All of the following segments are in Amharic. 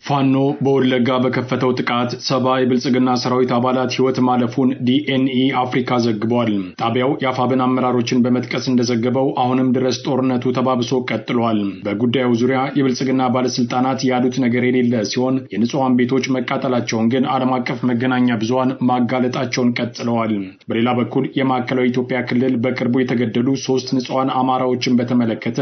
ፋኖ በወለጋ በከፈተው ጥቃት 70 የብልጽግና ሰራዊት አባላት ህይወት ማለፉን ዲኤንኢ አፍሪካ ዘግቧል። ጣቢያው የአፋብን አመራሮችን በመጥቀስ እንደዘገበው አሁንም ድረስ ጦርነቱ ተባብሶ ቀጥሏል። በጉዳዩ ዙሪያ የብልጽግና ባለስልጣናት ያሉት ነገር የሌለ ሲሆን የንጹሃን ቤቶች መቃጠላቸውን ግን ዓለም አቀፍ መገናኛ ብዙሃን ማጋለጣቸውን ቀጥለዋል። በሌላ በኩል የማዕከላዊ ኢትዮጵያ ክልል በቅርቡ የተገደሉ 3 ንጹሃን አማራዎችን በተመለከተ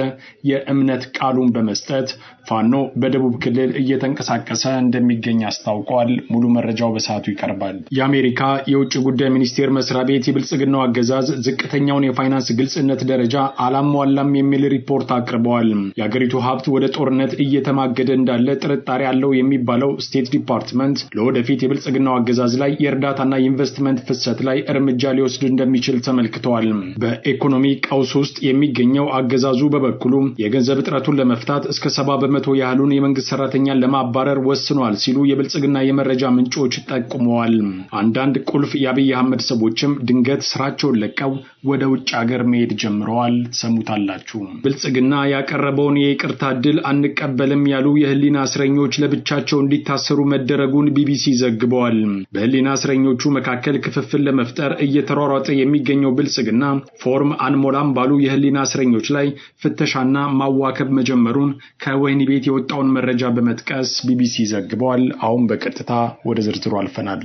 የእምነት ቃሉን በመስጠት ፋኖ በደቡብ ክልል እየተንቀሳቀሰ እንደሚገኝ አስታውቋል። ሙሉ መረጃው በሰዓቱ ይቀርባል። የአሜሪካ የውጭ ጉዳይ ሚኒስቴር መስሪያ ቤት የብልጽግናው አገዛዝ ዝቅተኛውን የፋይናንስ ግልጽነት ደረጃ አላሟላም የሚል ሪፖርት አቅርበዋል። የአገሪቱ ሀብት ወደ ጦርነት እየተማገደ እንዳለ ጥርጣሬ አለው የሚባለው ስቴት ዲፓርትመንት ለወደፊት የብልጽግናው አገዛዝ ላይ የእርዳታና ኢንቨስትመንት ፍሰት ላይ እርምጃ ሊወስድ እንደሚችል ተመልክተዋል። በኢኮኖሚ ቀውስ ውስጥ የሚገኘው አገዛዙ በበኩሉ የገንዘብ እጥረቱን ለመፍታት እስከ 70% ያህሉን የመንግስት ሰራተኛን ለማባረር ወስኗል ሲሉ የብልጽግና የመረጃ ምንጮች ጠቁመዋል። አንዳንድ ቁልፍ የአብይ አህመድ ሰዎችም ድንገት ስራቸውን ለቀው ወደ ውጭ ሀገር መሄድ ጀምረዋል። ሰሙታላችሁ። ብልጽግና ያቀረበውን የይቅርታ ዕድል አንቀበልም ያሉ የህሊና እስረኞች ለብቻቸው እንዲታሰሩ መደረጉን ቢቢሲ ዘግቧል። በህሊና እስረኞቹ መካከል ክፍፍል ለመፍጠር እየተሯሯጠ የሚገኘው ብልጽግና ፎርም አንሞላም ባሉ የህሊና እስረኞች ላይ ፍተሻና ማዋከብ መጀመሩን ከወህኒ ቤት የወጣውን መረጃ በመጥቀስ ቢቢሲ ዘግቧል። አሁን በቀጥታ ወደ ዝርዝሩ አልፈናል።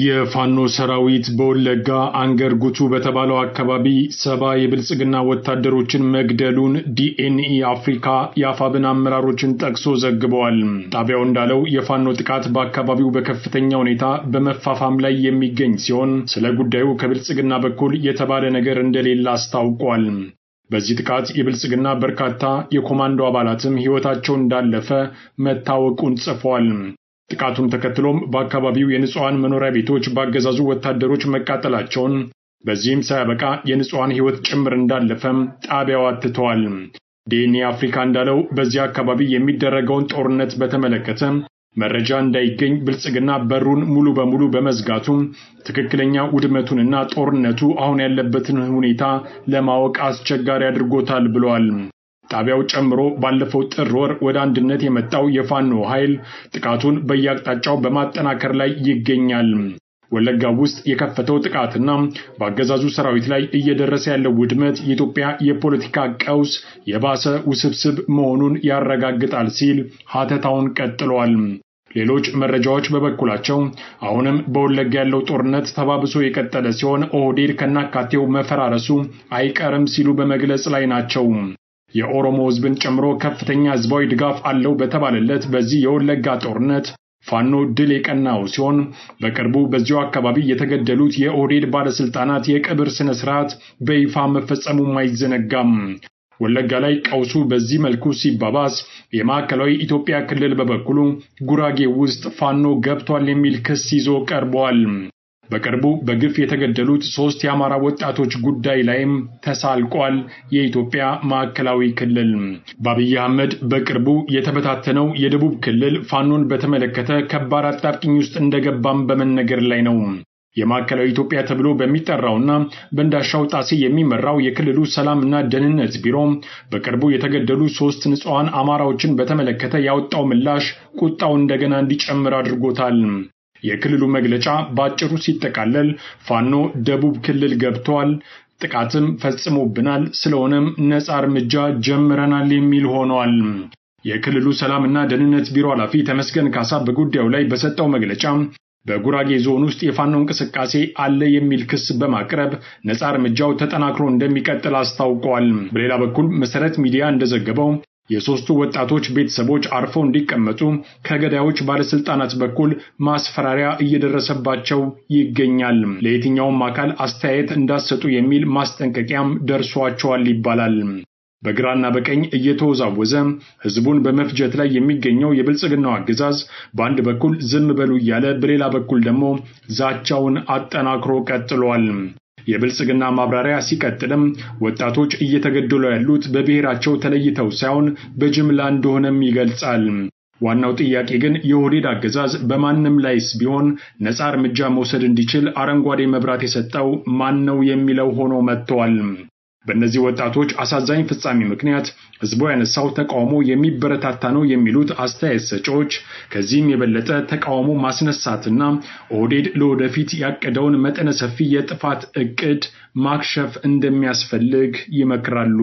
የፋኖ ሰራዊት በወለጋ አንገር ጉቱ በተባለው አካባቢ 70 የብልጽግና ወታደሮችን መግደሉን ዲኤንኢ አፍሪካ የአፋብን አመራሮችን ጠቅሶ ዘግቧል። ጣቢያው እንዳለው የፋኖ ጥቃት በአካባቢው በከፍተኛ ሁኔታ በመፋፋም ላይ የሚገኝ ሲሆን ስለ ጉዳዩ ከብልጽግና በኩል የተባለ ነገር እንደሌለ አስታውቋል። በዚህ ጥቃት የብልጽግና በርካታ የኮማንዶ አባላትም ህይወታቸው እንዳለፈ መታወቁን ጽፏል። ጥቃቱን ተከትሎም በአካባቢው የንጹሃን መኖሪያ ቤቶች በአገዛዙ ወታደሮች መቃጠላቸውን በዚህም ሳያበቃ የንጹሃን ህይወት ጭምር እንዳለፈም ጣቢያው አትተዋል። ዲኤንኢ አፍሪካ እንዳለው በዚህ አካባቢ የሚደረገውን ጦርነት በተመለከተ መረጃ እንዳይገኝ ብልጽግና በሩን ሙሉ በሙሉ በመዝጋቱ ትክክለኛ ውድመቱንና ጦርነቱ አሁን ያለበትን ሁኔታ ለማወቅ አስቸጋሪ አድርጎታል ብሏል። ጣቢያው ጨምሮ ባለፈው ጥር ወር ወደ አንድነት የመጣው የፋኖ ኃይል ጥቃቱን በየአቅጣጫው በማጠናከር ላይ ይገኛል። ወለጋ ውስጥ የከፈተው ጥቃትና በአገዛዙ ሰራዊት ላይ እየደረሰ ያለው ውድመት የኢትዮጵያ የፖለቲካ ቀውስ የባሰ ውስብስብ መሆኑን ያረጋግጣል ሲል ሀተታውን ቀጥሏል። ሌሎች መረጃዎች በበኩላቸው አሁንም በወለጋ ያለው ጦርነት ተባብሶ የቀጠለ ሲሆን ኦህዴድ ከናካቴው መፈራረሱ አይቀርም ሲሉ በመግለጽ ላይ ናቸው። የኦሮሞ ህዝብን ጨምሮ ከፍተኛ ህዝባዊ ድጋፍ አለው በተባለለት በዚህ የወለጋ ጦርነት ፋኖ ድል የቀናው ሲሆን በቅርቡ በዚሁ አካባቢ የተገደሉት የኦህዴድ ባለስልጣናት የቀብር ስነ ስርዓት በይፋ መፈጸሙ አይዘነጋም። ወለጋ ላይ ቀውሱ በዚህ መልኩ ሲባባስ የማዕከላዊ ኢትዮጵያ ክልል በበኩሉ ጉራጌ ውስጥ ፋኖ ገብቷል የሚል ክስ ይዞ ቀርቧል። በቅርቡ በግፍ የተገደሉት 3 የአማራ ወጣቶች ጉዳይ ላይም ተሳልቋል። የኢትዮጵያ ማዕከላዊ ክልል በአብይ አህመድ በቅርቡ የተበታተነው የደቡብ ክልል ፋኖን በተመለከተ ከባድ አጣብቂኝ ውስጥ እንደገባም በመነገር ላይ ነው። የማዕከላዊ ኢትዮጵያ ተብሎ በሚጠራውና በእንዳሻው ጣሴ የሚመራው የክልሉ ሰላምና ደህንነት ቢሮ በቅርቡ የተገደሉ 3 ንጹሃን አማራዎችን በተመለከተ ያወጣው ምላሽ ቁጣው እንደገና እንዲጨምር አድርጎታል። የክልሉ መግለጫ ባጭሩ ሲጠቃለል ፋኖ ደቡብ ክልል ገብቷል፣ ጥቃትም ፈጽሞብናል፣ ስለሆነም ነፃ እርምጃ ጀምረናል የሚል ሆኗል። የክልሉ ሰላምና ደህንነት ቢሮ ኃላፊ ተመስገን ካሳ በጉዳዩ ላይ በሰጠው መግለጫ በጉራጌ ዞን ውስጥ የፋኖ እንቅስቃሴ አለ የሚል ክስ በማቅረብ ነፃ እርምጃው ተጠናክሮ እንደሚቀጥል አስታውቋል። በሌላ በኩል መሰረት ሚዲያ እንደዘገበው የሶስቱ ወጣቶች ቤተሰቦች አርፈው እንዲቀመጡ ከገዳዮች ባለስልጣናት በኩል ማስፈራሪያ እየደረሰባቸው ይገኛል። ለየትኛውም አካል አስተያየት እንዳሰጡ የሚል ማስጠንቀቂያም ደርሷቸዋል ይባላል። በግራና በቀኝ እየተወዛወዘ ህዝቡን በመፍጀት ላይ የሚገኘው የብልጽግናው አገዛዝ በአንድ በኩል ዝም በሉ እያለ በሌላ በኩል ደግሞ ዛቻውን አጠናክሮ ቀጥሏል። የብልጽግና ማብራሪያ ሲቀጥልም ወጣቶች እየተገደሉ ያሉት በብሔራቸው ተለይተው ሳይሆን በጅምላ እንደሆነም ይገልጻል። ዋናው ጥያቄ ግን የኦህዴድ አገዛዝ በማንም ላይስ ቢሆን ነፃ እርምጃ መውሰድ እንዲችል አረንጓዴ መብራት የሰጠው ማን ነው የሚለው ሆኖ መጥቷል። በእነዚህ ወጣቶች አሳዛኝ ፍጻሜ ምክንያት ህዝቡ ያነሳው ተቃውሞ የሚበረታታ ነው የሚሉት አስተያየት ሰጪዎች ከዚህም የበለጠ ተቃውሞ ማስነሳትና ኦህዴድ ለወደፊት ያቀደውን መጠነ ሰፊ የጥፋት እቅድ ማክሸፍ እንደሚያስፈልግ ይመክራሉ።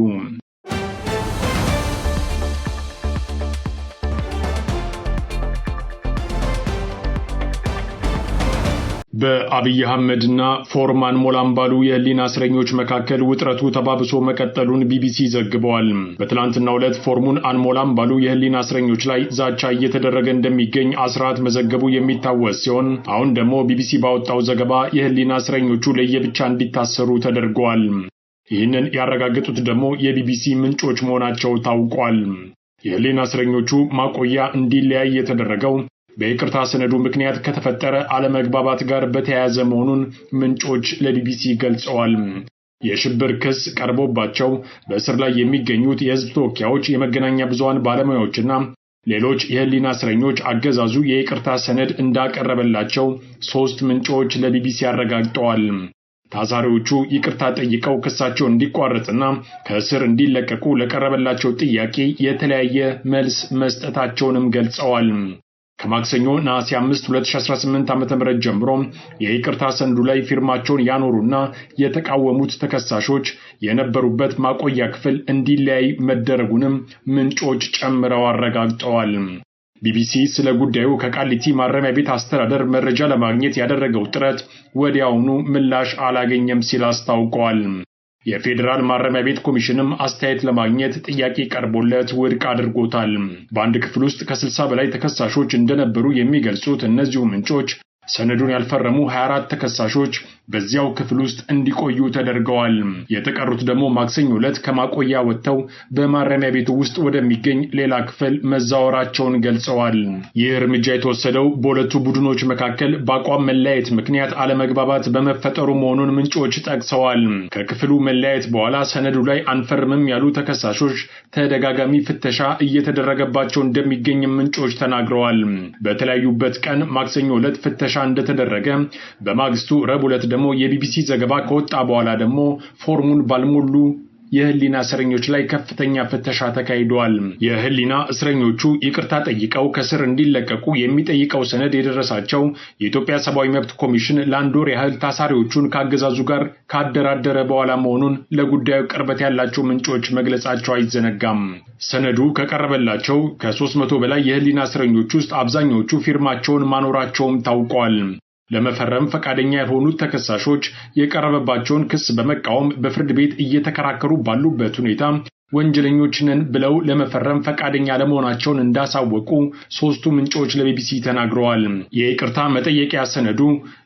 በአብይ አህመድና ፎርማን ሞላም ባሉ የህሊና እስረኞች መካከል ውጥረቱ ተባብሶ መቀጠሉን ቢቢሲ ዘግቧል። በትላንትናው ዕለት ፎርሙን አንሞላም ባሉ የህሊና እስረኞች ላይ ዛቻ እየተደረገ እንደሚገኝ አስራት መዘገቡ የሚታወስ ሲሆን አሁን ደግሞ ቢቢሲ ባወጣው ዘገባ የህሊና እስረኞቹ ለየብቻ እንዲታሰሩ ተደርጓል። ይህንን ያረጋገጡት ደግሞ የቢቢሲ ምንጮች መሆናቸው ታውቋል። የህሊና እስረኞቹ ማቆያ እንዲለያይ የተደረገው በይቅርታ ሰነዱ ምክንያት ከተፈጠረ አለመግባባት ጋር በተያያዘ መሆኑን ምንጮች ለቢቢሲ ገልጸዋል። የሽብር ክስ ቀርቦባቸው በእስር ላይ የሚገኙት የህዝብ ተወካዮች፣ የመገናኛ ብዙሃን ባለሙያዎችና ሌሎች የህሊና እስረኞች አገዛዙ የይቅርታ ሰነድ እንዳቀረበላቸው 3 ምንጮች ለቢቢሲ አረጋግጠዋል። ታሳሪዎቹ ይቅርታ ጠይቀው ክሳቸው እንዲቋረጥና ከእስር እንዲለቀቁ ለቀረበላቸው ጥያቄ የተለያየ መልስ መስጠታቸውንም ገልጸዋል። ከማክሰኞ ነሐሴ 5 2018 ዓ.ም ጀምሮ የይቅርታ ሰነዱ ላይ ፊርማቸውን ያኖሩና የተቃወሙት ተከሳሾች የነበሩበት ማቆያ ክፍል እንዲለያይ መደረጉንም ምንጮች ጨምረው አረጋግጠዋል። ቢቢሲ ስለ ጉዳዩ ከቃሊቲ ማረሚያ ቤት አስተዳደር መረጃ ለማግኘት ያደረገው ጥረት ወዲያውኑ ምላሽ አላገኘም ሲል አስታውቋል። የፌዴራል ማረሚያ ቤት ኮሚሽንም አስተያየት ለማግኘት ጥያቄ ቀርቦለት ውድቅ አድርጎታል። በአንድ ክፍል ውስጥ ከ60 በላይ ተከሳሾች እንደነበሩ የሚገልጹት እነዚሁ ምንጮች ሰነዱን ያልፈረሙ 24 ተከሳሾች በዚያው ክፍል ውስጥ እንዲቆዩ ተደርገዋል። የተቀሩት ደግሞ ማክሰኞ ዕለት ከማቆያ ወጥተው በማረሚያ ቤቱ ውስጥ ወደሚገኝ ሌላ ክፍል መዛወራቸውን ገልጸዋል። ይህ እርምጃ የተወሰደው በሁለቱ ቡድኖች መካከል በአቋም መለያየት ምክንያት አለመግባባት በመፈጠሩ መሆኑን ምንጮች ጠቅሰዋል። ከክፍሉ መለያየት በኋላ ሰነዱ ላይ አንፈርምም ያሉ ተከሳሾች ተደጋጋሚ ፍተሻ እየተደረገባቸው እንደሚገኝ ምንጮች ተናግረዋል። በተለያዩበት ቀን ማክሰኞ ዕለት ፍተሻ እንደተደረገ በማግስቱ ረቡዕ ዕለት ደግሞ የቢቢሲ ዘገባ ከወጣ በኋላ ደግሞ ፎርሙን ባልሞሉ የህሊና እስረኞች ላይ ከፍተኛ ፍተሻ ተካሂዷል። የህሊና እስረኞቹ ይቅርታ ጠይቀው ከስር እንዲለቀቁ የሚጠይቀው ሰነድ የደረሳቸው የኢትዮጵያ ሰብአዊ መብት ኮሚሽን ለአንድ ወር ያህል ታሳሪዎቹን ከአገዛዙ ጋር ካደራደረ በኋላ መሆኑን ለጉዳዩ ቅርበት ያላቸው ምንጮች መግለጻቸው አይዘነጋም። ሰነዱ ከቀረበላቸው ከ300 በላይ የህሊና እስረኞች ውስጥ አብዛኞቹ ፊርማቸውን ማኖራቸውም ታውቋል። ለመፈረም ፈቃደኛ ያልሆኑት ተከሳሾች የቀረበባቸውን ክስ በመቃወም በፍርድ ቤት እየተከራከሩ ባሉበት ሁኔታ ወንጀለኞች ነን ብለው ለመፈረም ፈቃደኛ ለመሆናቸውን እንዳሳወቁ 3ቱ ምንጮች ለቢቢሲ ተናግረዋል። የይቅርታ መጠየቂያ ሰነዱ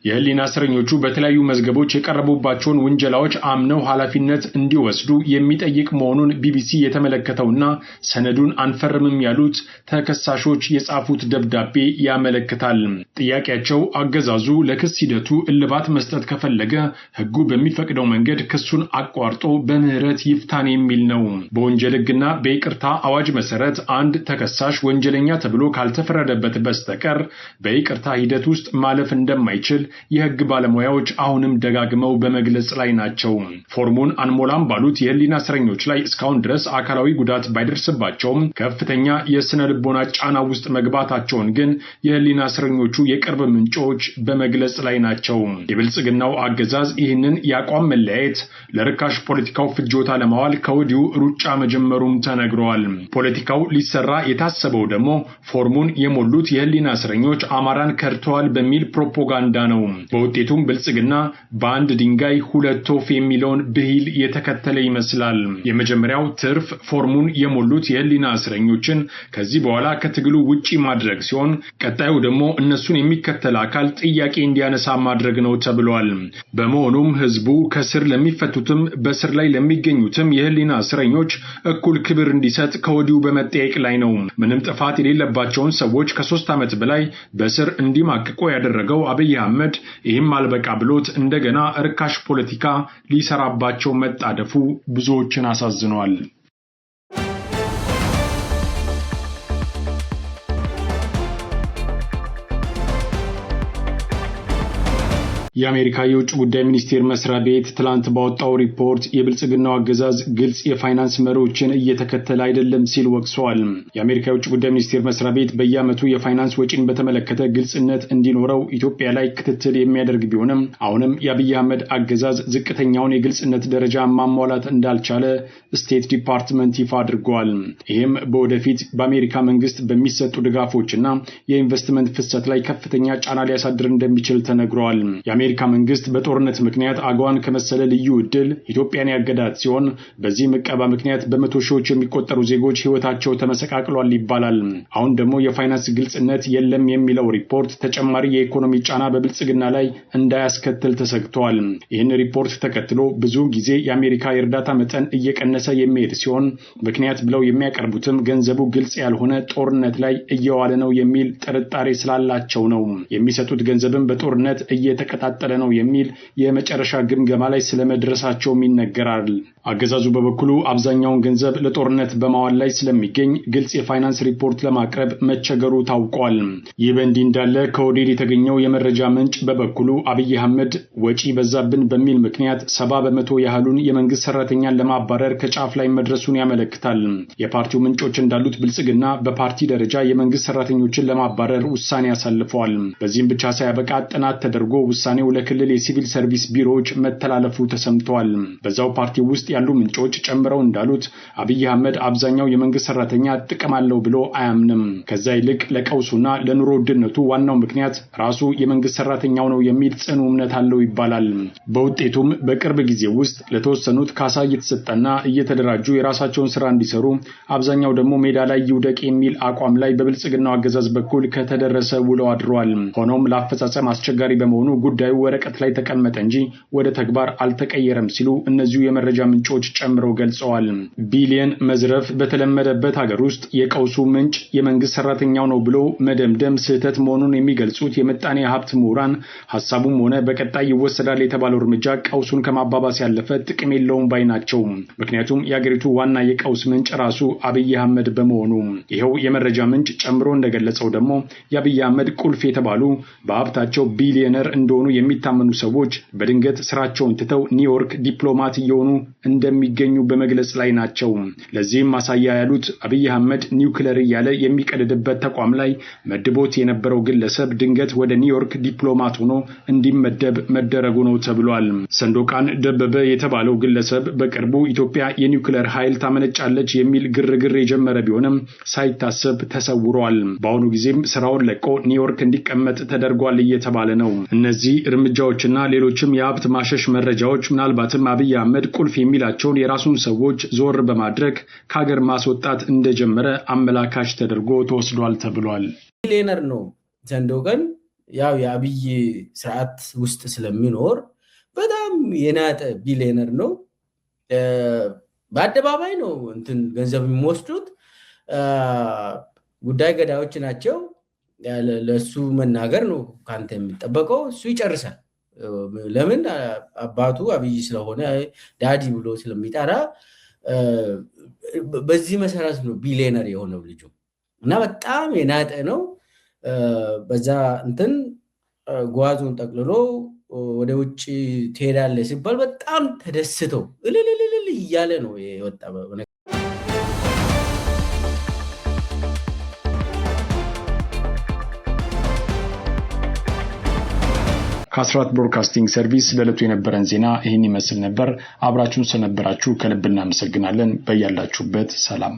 የህሊና እስረኞቹ በተለያዩ መዝገቦች የቀረቡባቸውን ውንጀላዎች አምነው ኃላፊነት እንዲወስዱ የሚጠይቅ መሆኑን ቢቢሲ የተመለከተውና ሰነዱን አንፈርምም ያሉት ተከሳሾች የጻፉት ደብዳቤ ያመለክታል። ጥያቄያቸው አገዛዙ ለክስ ሂደቱ እልባት መስጠት ከፈለገ ህጉ በሚፈቅደው መንገድ ክሱን አቋርጦ በምህረት ይፍታን የሚል ነው። በወንጀል ህግና በይቅርታ አዋጅ መሰረት አንድ ተከሳሽ ወንጀለኛ ተብሎ ካልተፈረደበት በስተቀር በይቅርታ ሂደት ውስጥ ማለፍ እንደማይችል የህግ ባለሙያዎች አሁንም ደጋግመው በመግለጽ ላይ ናቸው። ፎርሙን አንሞላም ባሉት የህሊና እስረኞች ላይ እስካሁን ድረስ አካላዊ ጉዳት ባይደርስባቸውም ከፍተኛ የስነ ልቦና ጫና ውስጥ መግባታቸውን ግን የህሊና እስረኞቹ የቅርብ ምንጮች በመግለጽ ላይ ናቸው። የብልጽግናው አገዛዝ ይህንን የአቋም መለያየት ለርካሽ ፖለቲካው ፍጆታ ለማዋል ከወዲሁ ሩጫ መጀመሩም ተነግሯል። ፖለቲካው ሊሰራ የታሰበው ደግሞ ፎርሙን የሞሉት የህሊና እስረኞች አማራን ከድተዋል በሚል ፕሮፓጋንዳ ነው። በውጤቱም ብልጽግና በአንድ ድንጋይ ሁለት ወፍ የሚለውን ብሂል የተከተለ ይመስላል። የመጀመሪያው ትርፍ ፎርሙን የሞሉት የህሊና እስረኞችን ከዚህ በኋላ ከትግሉ ውጪ ማድረግ ሲሆን፣ ቀጣዩ ደግሞ እነሱን የሚከተል አካል ጥያቄ እንዲያነሳ ማድረግ ነው ተብሏል። በመሆኑም ህዝቡ ከስር ለሚፈቱትም በስር ላይ ለሚገኙትም የህሊና እስረኞች እኩል ክብር እንዲሰጥ ከወዲሁ በመጠየቅ ላይ ነው። ምንም ጥፋት የሌለባቸውን ሰዎች ከ3 ዓመት በላይ በስር እንዲማቅቁ ያደረገው አብይ አህመድ ይህም አልበቃ ብሎት እንደገና ርካሽ ፖለቲካ ሊሰራባቸው መጣደፉ ብዙዎችን አሳዝኗል። የአሜሪካ የውጭ ጉዳይ ሚኒስቴር መስሪያ ቤት ትላንት ባወጣው ሪፖርት የብልጽግናው አገዛዝ ግልጽ የፋይናንስ መሪዎችን እየተከተለ አይደለም ሲል ወቅሷል። የአሜሪካ የውጭ ጉዳይ ሚኒስቴር መስሪያ ቤት በየዓመቱ የፋይናንስ ወጪን በተመለከተ ግልጽነት እንዲኖረው ኢትዮጵያ ላይ ክትትል የሚያደርግ ቢሆንም አሁንም የአብይ አህመድ አገዛዝ ዝቅተኛውን የግልጽነት ደረጃ ማሟላት እንዳልቻለ ስቴት ዲፓርትመንት ይፋ አድርጓል። ይህም በወደፊት በአሜሪካ መንግስት በሚሰጡ ድጋፎችና የኢንቨስትመንት ፍሰት ላይ ከፍተኛ ጫና ሊያሳድር እንደሚችል ተነግሯል። የአሜሪካ መንግስት በጦርነት ምክንያት አገዋን ከመሰለ ልዩ ዕድል ኢትዮጵያን ያገዳት ሲሆን በዚህ ዕቀባ ምክንያት በመቶ ሺዎች የሚቆጠሩ ዜጎች ህይወታቸው ተመሰቃቅሏል ይባላል። አሁን ደግሞ የፋይናንስ ግልጽነት የለም የሚለው ሪፖርት ተጨማሪ የኢኮኖሚ ጫና በብልጽግና ላይ እንዳያስከትል ተሰግቷል። ይህን ሪፖርት ተከትሎ ብዙ ጊዜ የአሜሪካ የእርዳታ መጠን እየቀነሰ የሚሄድ ሲሆን ምክንያት ብለው የሚያቀርቡትም ገንዘቡ ግልጽ ያልሆነ ጦርነት ላይ እየዋለ ነው የሚል ጥርጣሬ ስላላቸው ነው። የሚሰጡት ገንዘብም በጦርነት እየተቀጣጠለ ነው የሚል የመጨረሻ ግምገማ ላይ ስለመድረሳቸውም ይነገራል። አገዛዙ በበኩሉ አብዛኛውን ገንዘብ ለጦርነት በማዋል ላይ ስለሚገኝ ግልጽ የፋይናንስ ሪፖርት ለማቅረብ መቸገሩ ታውቋል። ይህ በእንዲህ እንዳለ ከኦህዴድ የተገኘው የመረጃ ምንጭ በበኩሉ አብይ አህመድ ወጪ በዛብን በሚል ምክንያት 70% ያህሉን የመንግስት ሰራተኛን ለማባረር ከጫፍ ላይ መድረሱን ያመለክታል። የፓርቲው ምንጮች እንዳሉት ብልጽግና በፓርቲ ደረጃ የመንግስት ሰራተኞችን ለማባረር ውሳኔ አሳልፈዋል። በዚህም ብቻ ሳያበቃ ጥናት ተደርጎ ውሳኔው ለክልል የሲቪል ሰርቪስ ቢሮዎች መተላለፉ ተሰምቷል። በዛው ፓርቲ ውስጥ ያሉ ምንጮች ጨምረው እንዳሉት አብይ አህመድ አብዛኛው የመንግስት ሰራተኛ ጥቅም አለው ብሎ አያምንም። ከዛ ይልቅ ለቀውሱና ለኑሮ ውድነቱ ዋናው ምክንያት ራሱ የመንግስት ሰራተኛው ነው የሚል ጽኑ እምነት አለው ይባላል። በውጤቱም በቅርብ ጊዜ ውስጥ ለተወሰኑት ካሳ እየተሰጠና እየተደራጁ የራሳቸውን ስራ እንዲሰሩ አብዛኛው ደግሞ ሜዳ ላይ ይውደቅ የሚል አቋም ላይ በብልጽግናው አገዛዝ በኩል ከተደረሰ ውለው አድሯል። ሆኖም ለአፈጻጸም አስቸጋሪ በመሆኑ ጉዳዩ ወረቀት ላይ ተቀመጠ እንጂ ወደ ተግባር አልተቀየረም ሲሉ እነዚሁ የመረጃ ምንጮች ጨምረው ገልጸዋል። ቢሊየን መዝረፍ በተለመደበት ሀገር ውስጥ የቀውሱ ምንጭ የመንግስት ሰራተኛው ነው ብሎ መደምደም ስህተት መሆኑን የሚገልጹት የምጣኔ ሀብት ምሁራን ሐሳቡም ሆነ በቀጣይ ይወሰዳል የተባለው እርምጃ ቀውሱን ከማባባስ ያለፈ ጥቅም የለውም ባይ ናቸው። ምክንያቱም የአገሪቱ ዋና የቀውስ ምንጭ ራሱ አብይ አህመድ በመሆኑ። ይኸው የመረጃ ምንጭ ጨምሮ እንደገለጸው ደግሞ የአብይ አህመድ ቁልፍ የተባሉ በሀብታቸው ቢሊዮነር እንደሆኑ የሚታመኑ ሰዎች በድንገት ስራቸውን ትተው ኒውዮርክ ዲፕሎማት እየሆኑ እንደሚገኙ በመግለጽ ላይ ናቸው። ለዚህም ማሳያ ያሉት አብይ አህመድ ኒውክሌር እያለ የሚቀደድበት ተቋም ላይ መድቦት የነበረው ግለሰብ ድንገት ወደ ኒውዮርክ ዲፕሎማት ሆኖ እንዲመደብ መደረጉ ነው ተብሏል። ሰንዶቃን ደበበ የተባለው ግለሰብ በቅርቡ ኢትዮጵያ የኒውክሌር ኃይል ታመነጫለች የሚል ግርግር የጀመረ ቢሆንም ሳይታሰብ ተሰውሯል። በአሁኑ ጊዜም ስራውን ለቆ ኒውዮርክ እንዲቀመጥ ተደርጓል እየተባለ ነው። እነዚህ እርምጃዎችና ሌሎችም የሀብት ማሸሽ መረጃዎች ምናልባትም አብይ አህመድ ቁልፍ የሚላቸውን የራሱን ሰዎች ዞር በማድረግ ከሀገር ማስወጣት እንደጀመረ አመላካች ተደርጎ ተወስዷል ተብሏል። ቢሊየነር ነው ሰንዶቃን። ያው የአብይ ስርዓት ውስጥ ስለሚኖር በጣም የናጠ ቢሊየነር ነው። በአደባባይ ነው እንትን ገንዘብ የሚወስዱት። ጉዳይ ገዳዮች ናቸው። ለሱ መናገር ነው ካንተ የሚጠበቀው። እሱ ይጨርሳል። ለምን አባቱ አብይ ስለሆነ ዳዲ ብሎ ስለሚጠራ በዚህ መሰረት ነው ቢሊየነር የሆነው ልጁ እና በጣም የናጠ ነው። በዛ እንትን ጓዙን ጠቅልሎ ወደ ውጭ ትሄዳለህ ሲባል በጣም ተደስተው እልልልል እያለ ነው የወጣ። ከአስራት ብሮድካስቲንግ ሰርቪስ ለዕለቱ የነበረን ዜና ይህን ይመስል ነበር። አብራችሁን ስለነበራችሁ ከልብ እናመሰግናለን። በያላችሁበት ሰላም